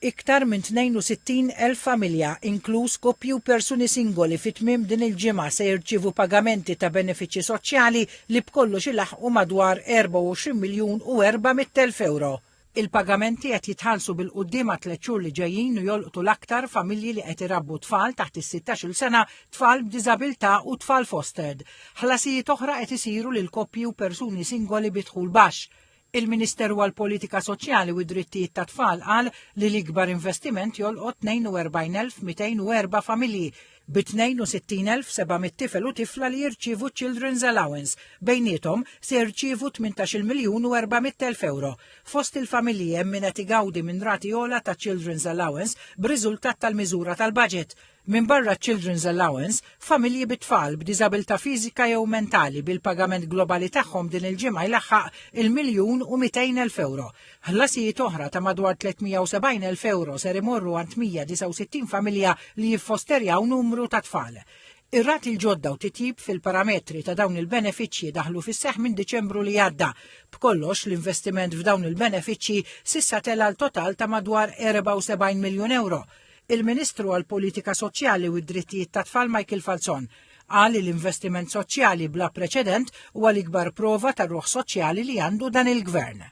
Iktar minn 62,000 familja, inkluż koppji u persuni singoli fit-tmiem din il-ġimgħa se jirċievu pagamenti ta' benefiċċji soċjali li bkollox ilaħqu madwar 24 miljun u 400,000 euro. Il-pagamenti qed jitħallsu bil-qudiem għat 3 xhur li ġejjin u jolqtu l-aktar familji li qed irabbu tfal taħt is-16-il sena, tfal b'diżabilità u tfal fostered. Ħlasijiet oħra qed isiru lil koppji u persuni singoli bi dħul baxx. Il-Ministeru għall-Politika Soċjali u d-Drittijiet tat-Tfal qal li l-ikbar investiment jolqot 42,204 familji bi 62,700 tifel u tifla li jirċievu Children's Allowance, bejniethom se jirċievu 18 miljun u 400,000 euro. Fost il-familji hemm min qed igawdi minn rati ogħla ta' Children's Allowance b'riżultat tal-miżura tal-budget. Min barra Children's Allowance, familji bit-tfal b'diżabilità fiżika jew mentali bil-pagament globali tagħhom din il-ġimgħa jlaħħaq 1,200,000 euro. Ħlasijiet oħra ta' madwar 370,000 euro ser imorru għand 169 familja li jiffosterjaw numru ta' tfal. Ir-rati l-ġodda u titjib fil-parametri ta' dawn il-benefiċċji daħlu fis-seħħ minn Diċembru li għadda. B'kollox l-investiment f'dawn il-benefiċċji sissa tela l-total ta' madwar 74 miljun euro. Il-Ministru għall-Politika Soċjali u d-Drittijiet tat-Tfal Michael Falzon qal li l-investiment soċjali bla preċedent huwa l-ikbar prova tar-ruħ soċjali li għandu dan il-Gvern.